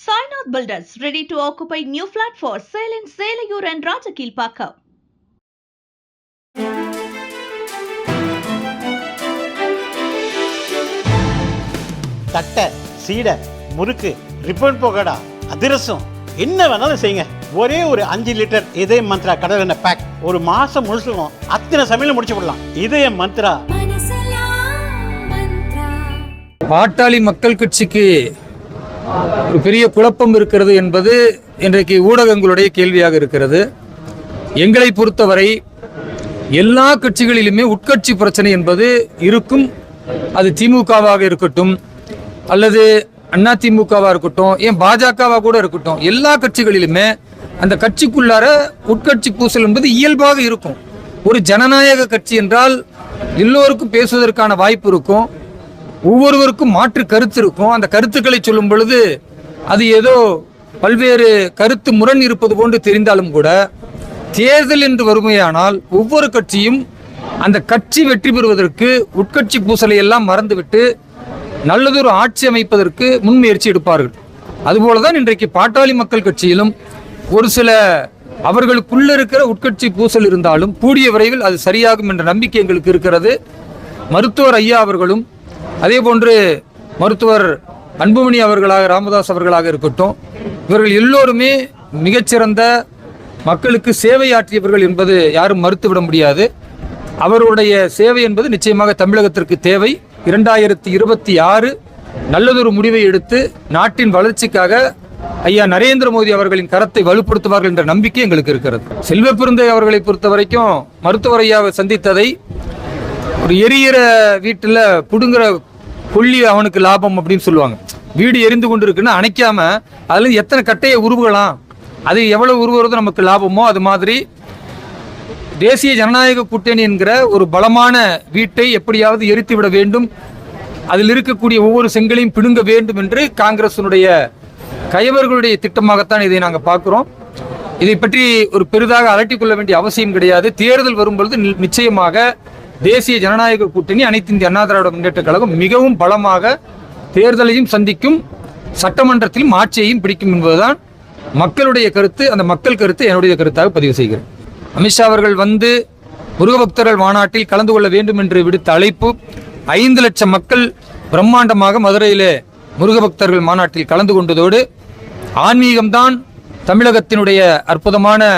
Sainath Builders ready to occupy new flat for sale in Selayur and Rajakilpakka. தட்டை, சீடை, முறுக்கு, ribbon போகடா, அதிரசம் என்ன வேணாலும் செய்யுங்க. ஒரே ஒரு 5 லிட்டர் இதய மந்த்ரா கடல் எண்ணெய் பேக் ஒரு மாசம் முழுசுக்கும் அத்தனை சமையல முடிச்சு விடலாம். இதய மந்த்ரா. பாட்டாளி மக்கள் கட்சிக்கு ஒரு பெரிய குழப்பம் இருக்கிறது என்பது இன்றைக்கு ஊடகங்களுடைய கேள்வியாக இருக்கிறது. எங்களை பொறுத்தவரை எல்லா கட்சிகளிலுமே உட்கட்சி பிரச்சனை என்பது இருக்கும். அது திமுகவாக இருக்கட்டும் அல்லது அண்ணா திமுகவா இருக்கட்டும், ஏன் பாஜகவா கூட இருக்கட்டும், எல்லா கட்சிகளிலுமே அந்த கட்சிக்குள்ளார உட்கட்சி பூசல் என்பது இயல்பாக இருக்கும். ஒரு ஜனநாயக கட்சி என்றால் எல்லோருக்கும் பேசுவதற்கான வாய்ப்பு இருக்கும், ஒவ்வொருவருக்கும் மாற்று கருத்து இருக்கும். அந்த கருத்துக்களை சொல்லும் பொழுது அது ஏதோ பல்வேறு கருத்து முரண் இருப்பது போன்று தெரிந்தாலும் கூட தேர்தல் என்று வருமையானால் ஒவ்வொரு கட்சியும் அந்த கட்சி வெற்றி பெறுவதற்கு உட்கட்சி பூசலை எல்லாம் மறந்துவிட்டு நல்லதொரு ஆட்சி அமைப்பதற்கு முன்முயற்சி எடுப்பார்கள். அதுபோலதான் இன்றைக்கு பாட்டாளி மக்கள் கட்சியிலும் ஒரு சில அவர்களுக்குள்ள இருக்கிற உட்கட்சி பூசல் இருந்தாலும் கூடிய விரைவில் அது சரியாகும் என்ற நம்பிக்கை எங்களுக்கு இருக்கிறது. மருத்துவர் ஐயா அவர்களும் அதே போன்று மருத்துவர் அன்புமணி அவர்களாக, ராமதாஸ் அவர்களாக இருக்கட்டும், இவர்கள் எல்லோருமே மிகச்சிறந்த மக்களுக்கு சேவையாற்றியவர்கள் என்பது யாரும் மறுத்துவிட முடியாது. அவருடைய சேவை என்பது நிச்சயமாக தமிழகத்திற்கு தேவை. 2026 நல்லதொரு முடிவை எடுத்து நாட்டின் வளர்ச்சிக்காக ஐயா நரேந்திர மோடி அவர்களின் கரத்தை வலுப்படுத்துவார்கள் என்ற நம்பிக்கை எங்களுக்கு இருக்கிறது. செல்வ பெருந்தை அவர்களை பொறுத்த வரைக்கும் மருத்துவர் ஐயாவை சந்தித்ததை ஒரு எரியிற வீட்டில் புடுங்குற கொல்லி அவனுக்கு லாபம் அப்படின்னு சொல்லுவாங்க. வீடு எரிந்து கொண்டு இருக்குன்னு அணைக்காம அதுல எத்தனை கட்டையை உருவலாம், அது எவ்வளவு உருவுறது நமக்கு லாபமோ, அது மாதிரி தேசிய ஜனநாயக கூட்டணி என்கிற ஒரு பலமான வீட்டை எப்படியாவது எரித்து விட வேண்டும், அதில் இருக்கக்கூடிய ஒவ்வொரு செங்கலையும் பிடுங்க வேண்டும் என்று காங்கிரசினுடைய கயவர்களுடைய திட்டமாகத்தான் இதை நாங்கள் பார்க்கிறோம். இதை பற்றி ஒரு பெரிதாக அலட்டிக் கொள்ள வேண்டிய அவசியம் கிடையாது. தேர்தல் வரும்பொழுது நிச்சயமாக தேசிய ஜனநாயக கூட்டணி, அனைத்து இந்திய அண்ணா திராவிட முன்னேற்ற கழகம் மிகவும் பலமாக தேர்தலையும் சந்திக்கும், சட்டமன்றத்திலும் ஆட்சியையும் பிடிக்கும் என்பதுதான் மக்களுடைய கருத்து. அந்த மக்கள் கருத்து என்னுடைய கருத்தாக பதிவு செய்கிறேன். அமித்ஷா அவர்கள் வந்து முருக பக்தர்கள் மாநாட்டில் கலந்து கொள்ள வேண்டும் என்று விடுத்த அழைப்பு 5 லட்சம் மக்கள் பிரம்மாண்டமாக மதுரையிலே முருக பக்தர்கள் மாநாட்டில் கலந்து கொண்டதோடு ஆன்மீகம்தான் தமிழகத்தினுடைய அற்புதமான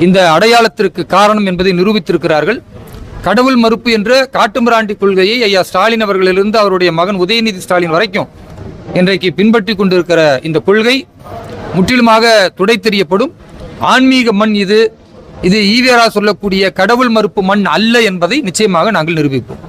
இந்த அடையாளத்திற்கு காரணம் என்பதை நிரூபித்திருக்கிறார்கள். கடவுள் மறுப்பு என்ற காட்டுமிராண்டி கொள்கையை ஐயா ஸ்டாலின் அவர்களிலிருந்து அவருடைய மகன் உதயநிதி ஸ்டாலின் வரைக்கும் இன்றைக்கு பின்பற்றி கொண்டிருக்கிற இந்த கொள்கை முற்றிலுமாக துடைத்தெறியப்படும். ஆன்மீக மண் இது ஈவேரா சொல்லக்கூடிய கடவுள் மறுப்பு மண் அல்ல என்பதை நிச்சயமாக நாங்கள் நிரூபிப்போம்.